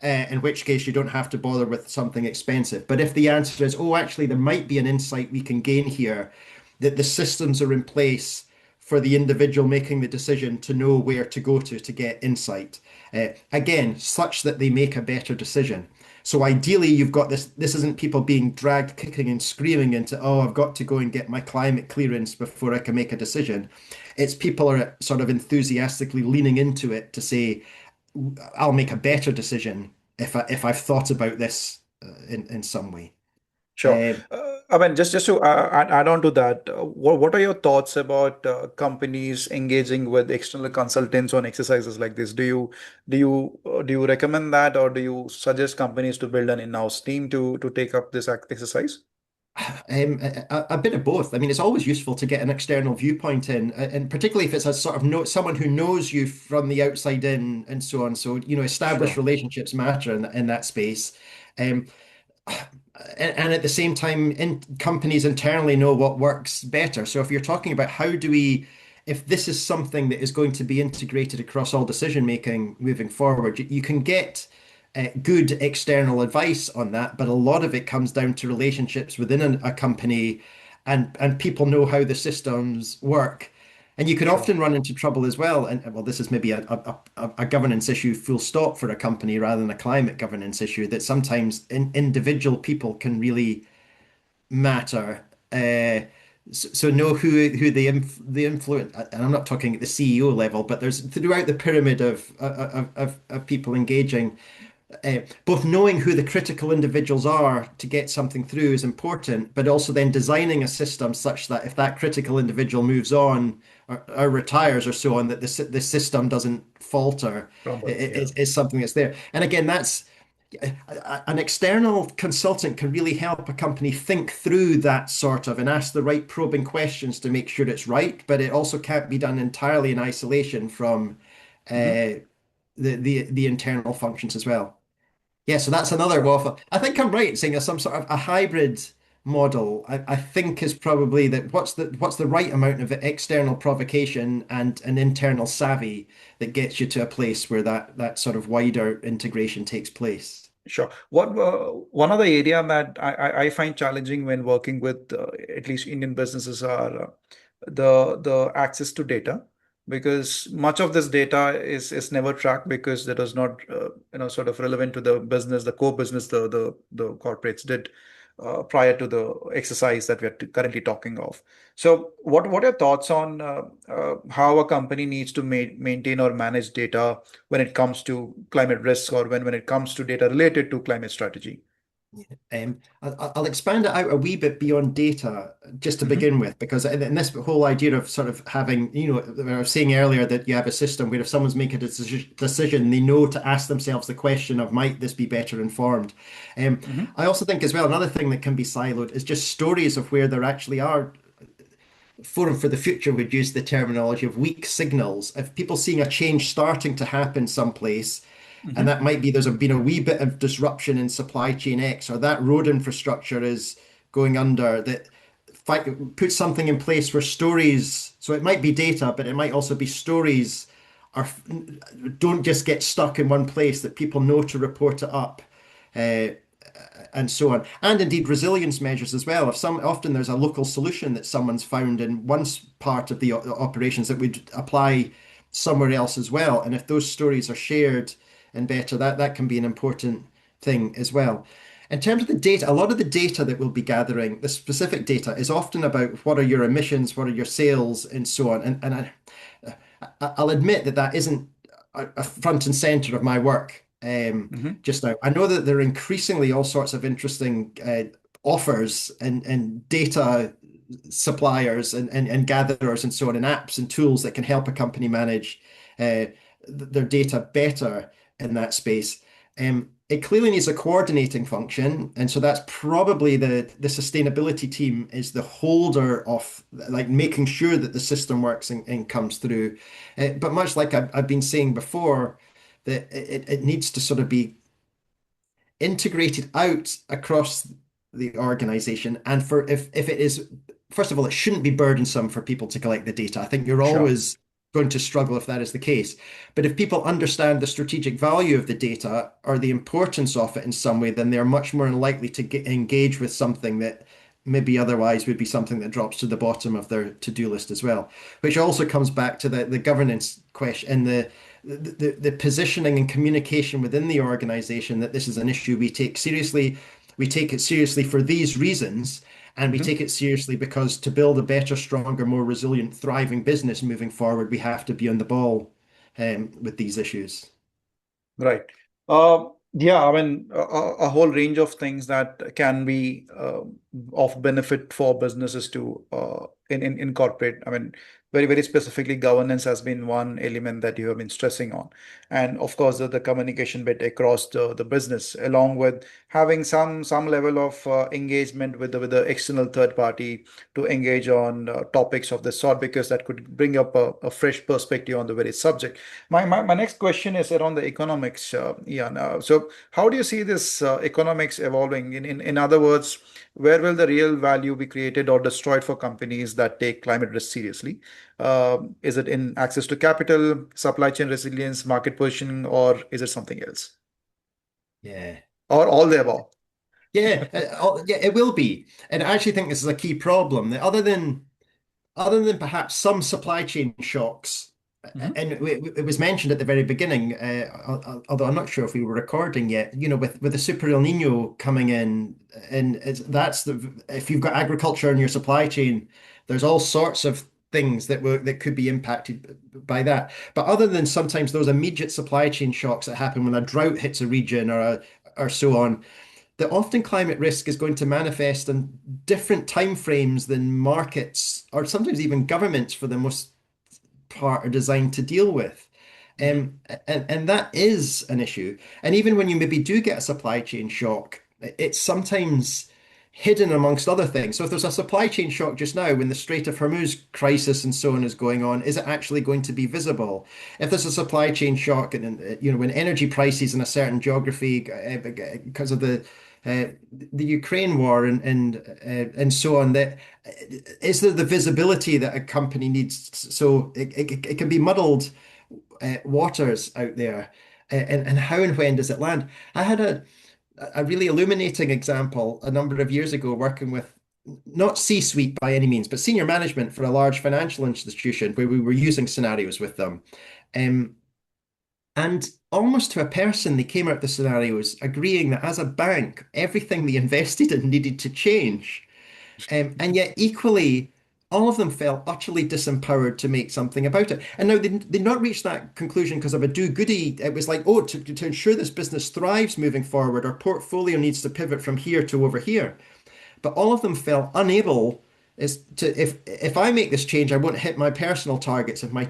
in which case you don't have to bother with something expensive. But if the answer is, oh, actually, there might be an insight we can gain here, that the systems are in place for the individual making the decision to know where to go to get insight. Again, such that they make a better decision. So ideally, you've got this. This isn't people being dragged kicking and screaming into, oh, I've got to go and get my climate clearance before I can make a decision. It's people are sort of enthusiastically leaning into it to say, I'll make a better decision if I've thought about this in some way. Sure. Uh, I mean, just to add on to that, what are your thoughts about companies engaging with external consultants on exercises like this? Do you recommend that, or do you suggest companies to build an in-house team to take up this exercise? a bit of both. I mean, it's always useful to get an external viewpoint in, and particularly if it's a sort of someone who knows you from the outside in and so on. So, established Sure. relationships matter in that space. Um, and at the same time, companies internally know what works better. So if you're talking about if this is something that is going to be integrated across all decision making moving forward, you can get good external advice on that, but a lot of it comes down to relationships within a company and people know how the systems work. And you can Sure. often run into trouble as well. And well, this is maybe a governance issue, full stop, for a company rather than a climate governance issue, that sometimes individual people can really matter. So know who the influence, and I'm not talking at the CEO level, but there's throughout the pyramid of people engaging. Both knowing who the critical individuals are to get something through is important, but also then designing a system such that if that critical individual moves on or retires or so on, that the system doesn't falter. Crumble. Yeah. Is something that's there. And again, that's an external consultant can really help a company think through that sort of and ask the right probing questions to make sure it's right, but it also can't be done entirely in isolation from Mhm. uh, the internal functions as well. Yeah, so that's another Sure. waffle. I think I'm right in saying some sort of a hybrid model. I think is probably that what's the right amount of external provocation and an internal savvy that gets you to a place where that sort of wider integration takes place. Sure. What one other area that I find challenging when working with at least Indian businesses are the access to data, because much of this data is never tracked because that is not sort of relevant to the business, the core business the corporates did prior to the exercise that we are currently talking of. So what are your thoughts on how a company needs to maintain or manage data when it comes to climate risks, or when it comes to data related to climate strategy? I'll expand it out a wee bit beyond data just to Hmm. begin with, because in this whole idea of sort of having, I was saying earlier that you have a system where if someone's making a decision, they know to ask themselves the question of might this be better informed. Um, Hmm. I also think as well, another thing that can be siloed is just stories of where there actually are. Forum for the Future would use the terminology of weak signals. If people seeing a change starting to happen someplace, and Hmm. that might be been a wee bit of disruption in supply chain X, or that road infrastructure is going under, that put something in place where stories, so it might be data, but it might also be stories, are don't just get stuck in one place, that people know to report it up. Uh, and so on, and indeed resilience measures as well. If some often there's a local solution that someone's found in one part of the operations that would apply somewhere else as well, and if those stories are shared and better, that can be an important thing as well. In terms of the data, a lot of the data that we'll be gathering, the specific data, is often about what are your emissions, what are your sales, and so on. I'll admit that isn't a front and center of my work Hmm. just now. I know that there are increasingly all sorts of interesting offers and data suppliers and gatherers and so on, and apps and tools that can help a company manage their data better in that space. It clearly needs a coordinating function, and so that's probably the sustainability team is the holder of like making sure that the system works and comes through. But much like I've been saying before, that it needs to sort of be integrated out across the organization. And for if it is, first of all, it shouldn't be burdensome for people to collect the data. I think you're Sure. always going to struggle if that is the case. But if people understand the strategic value of the data or the importance of it in some way, then they're much more likely to engage with something that maybe otherwise would be something that drops to the bottom of their to-do list as well. Which also comes back to the governance question and the positioning and communication within the organization, that this is an issue we take seriously. We take it seriously for these reasons, and we Hmm. take it seriously because to build a better, stronger, more resilient, thriving business moving forward, we have to be on the ball with these issues. Right. Yeah, I mean, a whole range of things that can be of benefit for businesses to incorporate. I mean, very specifically, governance has been one element that you have been stressing on, and of course, the communication bit across the business, along with having some level of engagement with the external third party to engage on topics of this sort, because that could bring up a fresh perspective on the very subject. My next question is around the economics, Ian. So, how do you see this economics evolving? In other words, where will the real value be created or destroyed for companies that take climate risk seriously? Is it in access to capital, supply chain resilience, market positioning, or is it something else, Yeah. or all the above? Yeah, yeah, it will be. And I actually think this is a key problem that other than perhaps some supply chain shocks, Mhm. and it was mentioned at the very beginning, although I'm not sure if we were recording yet, with the Super El Nino coming in, and if you've got agriculture in your supply chain, there's all sorts of things that could be impacted by that. But other than sometimes those immediate supply chain shocks that happen when a drought hits a region or so on, that often climate risk is going to manifest in different timeframes than markets or sometimes even governments, for the most part, are designed to deal with. Mhm. And that is an issue. And even when you maybe do get a supply chain shock, it's sometimes hidden amongst other things. So if there's a supply chain shock just now, when the Strait of Hormuz crisis and so on is going on, is it actually going to be visible? If there's a supply chain shock, and when energy prices in a certain geography, because of the Ukraine war and so on, that is there the visibility that a company needs? So it can be muddled waters out there, and how and when does it land? I had a really illuminating example a number of years ago working with not C-suite by any means, but senior management for a large financial institution where we were using scenarios with them. Um, and almost to a person, they came out the scenarios agreeing that as a bank, everything they invested in needed to change. And yet, equally, all of them felt utterly disempowered to make something about it. And now they not reached that conclusion because of a do-goody. It was like, oh, to ensure this business thrives moving forward, our portfolio needs to pivot from here to over here. But all of them felt unable is to if I make this change, I won't hit my personal targets. If my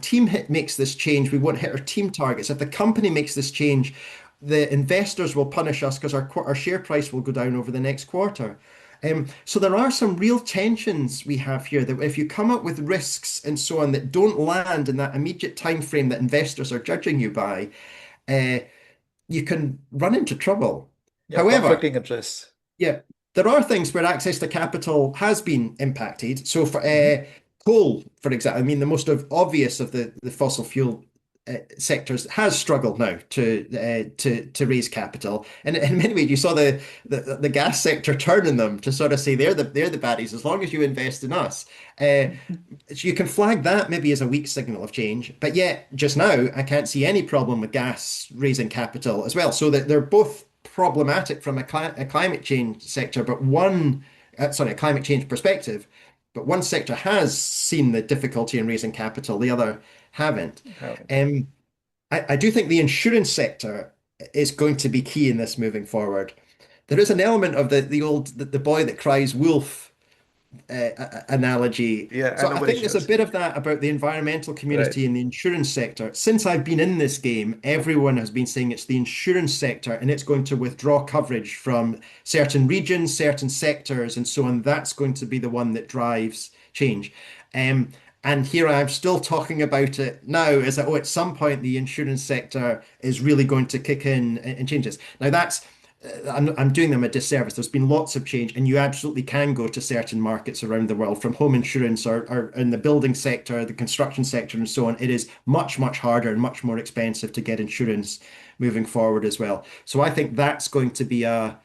makes this change, we won't hit our team targets. If the company makes this change, the investors will punish us because our share price will go down over the next quarter. So there are some real tensions we have here that if you come up with risks and so on that don't land in that immediate time frame that investors are judging you by, uh, you can run into trouble. Yeah, However, conflicting interests. yeah, there are things where access to capital has been impacted. So for Mhm. coal, for example, I mean, the most obvious of the fossil fuel sectors has struggled now to raise capital. And in many ways, you saw the gas sector turning them to sort of say they're the baddies as long as you invest in us. Uh, so you can flag that maybe as a weak signal of change, but yet just now I can't see any problem with gas raising capital as well. So that they're both problematic from a climate change sector, but a climate change perspective. But one sector has seen the difficulty in raising capital, the other haven't. Haven't. Um, I do think the insurance sector is going to be key in this moving forward. There is an element of the boy that cries wolf analogy. Yeah, So and I nobody think there's a shows. bit of that about the environmental Right. community and the insurance sector. Since I've been in this game, everyone has been saying it's the insurance sector and it's going to withdraw coverage from certain regions, certain sectors, and so on. That's going to be the one that drives change. Um, and here I'm still talking about it now is that, oh, at some point the insurance sector is really going to kick in and change this. Now that's I'm doing them a disservice. There's been lots of change, and you absolutely can go to certain markets around the world, from home insurance or in the building sector, the construction sector, and so on. It is much, much harder and much more expensive to get insurance moving forward as well. So I think that's going to be a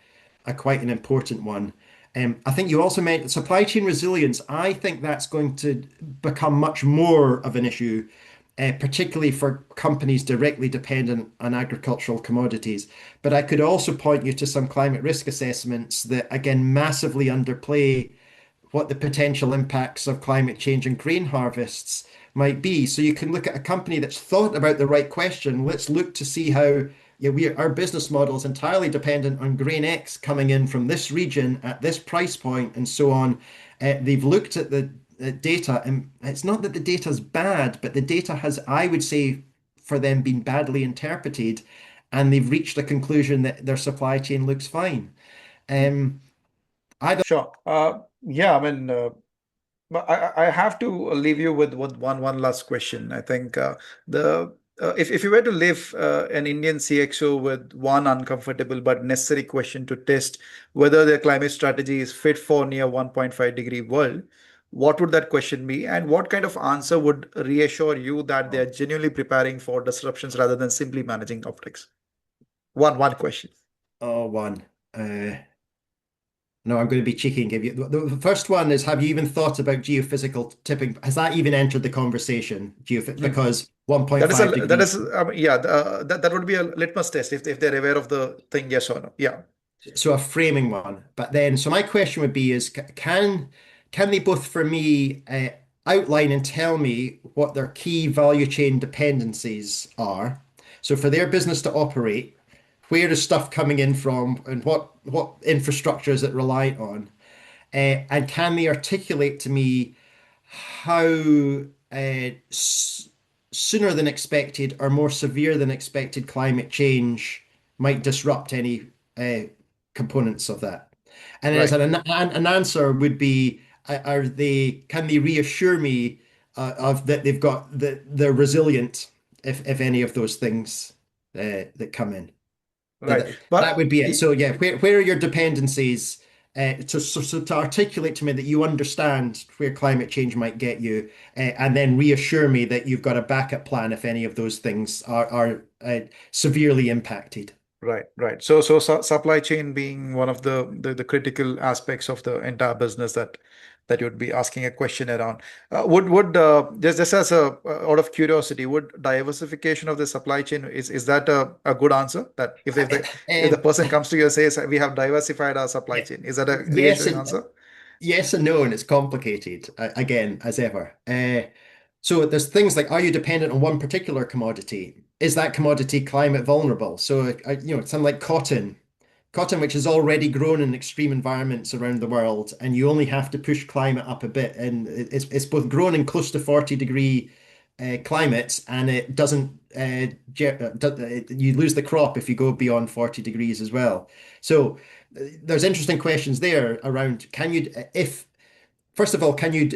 quite an important one. I think you also meant supply chain resilience. I think that's going to become much more of an issue, particularly for companies directly dependent on agricultural commodities. But I could also point you to some climate risk assessments that, again, massively underplay what the potential impacts of climate change and grain harvests might be. So you can look at a company that's thought about the right question. Let's look to see how our business model is entirely dependent on grain X coming in from this region at this price point and so on. They've looked at the data, and it's not that the data is bad, but the data has, I would say, for them been badly interpreted, and they've reached a conclusion that their supply chain looks fine. Um, I don't. Sure. Yeah, I mean, but I have to leave you with one last question. I think the if you were to leave an Indian CXO with one uncomfortable but necessary question to test whether their climate strategy is fit for near 1.5-degree world, what would that question be? And what kind of answer would reassure you that they are genuinely preparing for disruptions rather than simply managing optics? One question. Oh, one. Uh, No, I'm going to be cheeky and give you the first one is have you even thought about geophysical tipping? Has that even entered the conversation? Hmm. Because That is a 1.5 that degrees. is yeah that would be a litmus test if they're aware of the thing, yes or no. Yeah. So a framing one. But then, so my question would be is can they both for me outline and tell me what their key value chain dependencies are? So for their business to operate, where is stuff coming in from and what infrastructure is it reliant on? And can they articulate to me how sooner than expected or more severe than expected climate change might disrupt any uh, components of that? And as Right. an answer would be, are they can they reassure me of that they've got that they're resilient if any of those things that come in? Right. That But would be it. So yeah, where are your dependencies? To articulate to me that you understand where climate change might get you, and then reassure me that you've got a backup plan if any of those things are severely impacted. right, right. So supply chain being one of the critical aspects of the entire business that you would be asking a question around. Would just as a out of curiosity, would diversification of the supply chain is that a good answer? That if the Um, person comes to you and says we have diversified our supply yeah, chain, is that a yes reassuring and answer? yes and no, and it's complicated again, as ever. So there's things like, are you dependent on one particular commodity? Is that commodity climate vulnerable? So, something like cotton, which is already grown in extreme environments around the world, and you only have to push climate up a bit, and it's both grown in close to 40-degree climates, and it doesn't. You lose the crop if you go beyond 40 degrees as well. So there's interesting questions there around can you if first of all, can you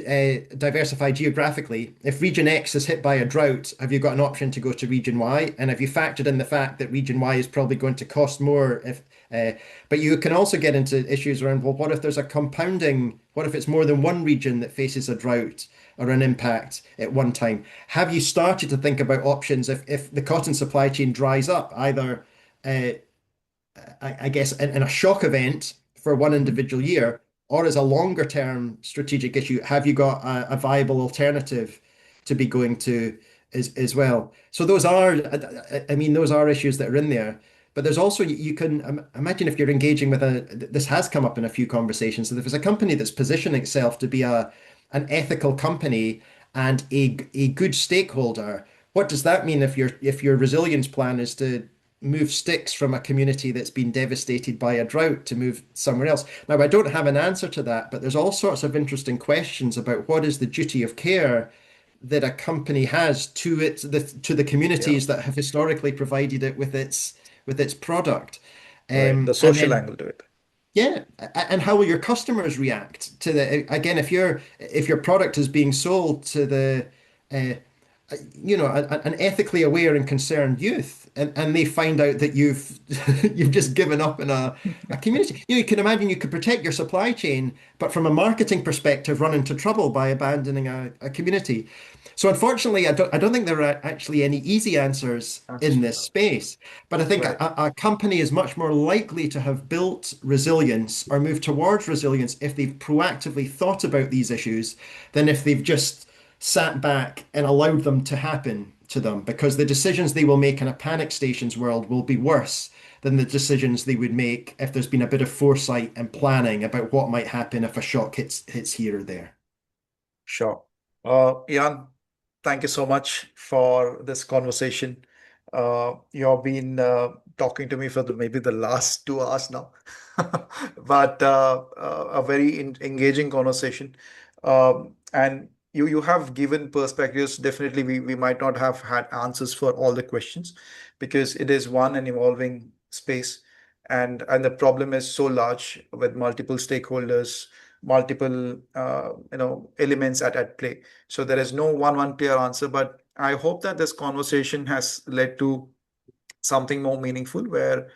diversify geographically? If region X is hit by a drought, have you got an option to go to region Y? And have you factored in the fact that region Y is probably going to cost more if but you can also get into issues around, well, what if there's a compounding, what if it's more than one region that faces a drought or an impact at one time? Have you started to think about options if the cotton supply chain dries up, either uh, I guess, in a shock event for one Mhm. individual year, or as a longer term strategic issue, have you got a viable alternative to be going to as well? So those are, I mean, those are issues that are in there. But there's also, you can imagine if you're engaging with this has come up in a few conversations, that if it's a company that's positioning itself to be an ethical company and a good stakeholder, what does that mean if your resilience plan is to move sticks from a community that's been devastated by a drought to move somewhere else? Now, I don't have an answer to that, but there's all sorts of interesting questions about what is the duty of care that a company has to the Yeah. communities that have historically provided it with its product. Right. The And social then angle to it. yeah, and how will your customers react to the again if your product is being sold to the uh, an ethically aware and concerned youth, and they find out that you've you've just given up in a community. You can imagine you could protect your supply chain, but from a marketing perspective, run into trouble by abandoning a community. So unfortunately, I don't think there are actually any easy answers in this space. But I think Right. a company is much more likely to have built resilience or moved towards resilience if they've proactively thought about these issues than if they've just sat back and allowed them to happen to them, because the decisions they will make in a panic stations world will be worse than the decisions they would make if there's been a bit of foresight and planning about what might happen if a shock hits here or there. Sure. Ian, thank you so much for this conversation. You've been talking to me for maybe the last 2 hours now, but a very engaging conversation. And you have given perspectives. Definitely, we might not have had answers for all the questions because it is an evolving space, and the problem is so large with multiple stakeholders, multiple elements at play. So there is no one clear answer, but I hope that this conversation has led to something more meaningful where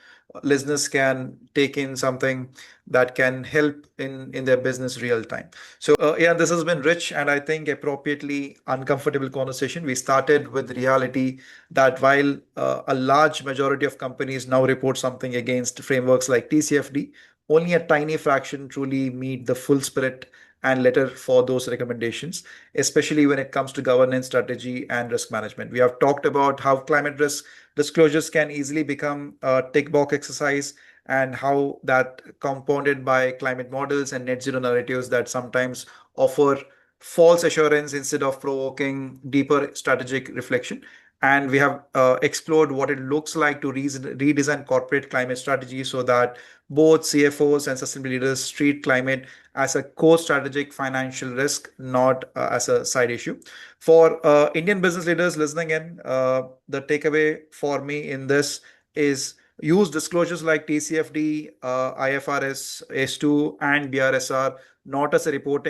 listeners can take in something that can help in their business real time. So yeah, this has been rich and I think appropriately uncomfortable conversation. We started with reality that while a large majority of companies now report something against frameworks like TCFD, only a tiny fraction truly meet the full spirit and letter for those recommendations, especially when it comes to governance strategy and risk management. We have talked about how climate risk disclosures can easily become a tick box exercise, and how that compounded by climate models and net zero narratives that sometimes offer false assurance instead of provoking deeper strategic reflection. And we have explored what it looks like to redesign corporate climate strategies so that both CFOs and sustainability leaders treat climate as a core strategic financial risk, not as a side issue. For Indian business leaders listening in, the takeaway for me in this is use disclosures like TCFD, IFRS S2, and BRSR not as a report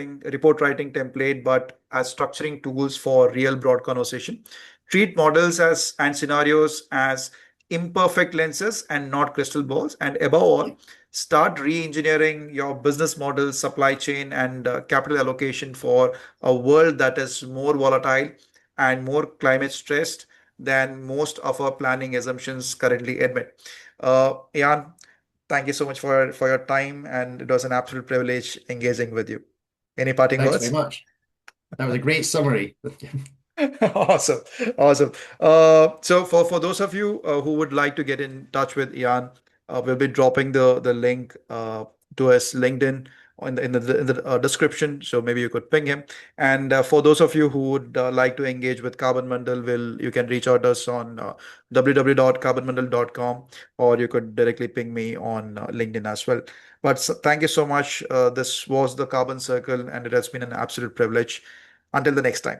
writing template, but as structuring tools for real broad conversation. Treat models as and scenarios as imperfect lenses and not crystal balls. And above all, start re-engineering your business model, supply chain, and capital allocation for a world that is more volatile and more climate stressed than most of our planning assumptions currently admit. Ian, thank you so much for your time, and it was an absolute privilege engaging with you. Any parting Thanks very words? much. That was a great summary. Awesome, awesome. So for those of you who would like to get in touch with Ian, we'll be dropping the link to his LinkedIn in the description. So maybe you could ping him. And for those of you who would like to engage with Carbon Mandal, will you can reach out us on www.carbonmandal.com, or you could directly ping me on LinkedIn as well. But thank you so much. This was the Carbon Circle, and it has been an absolute privilege. Until the next time.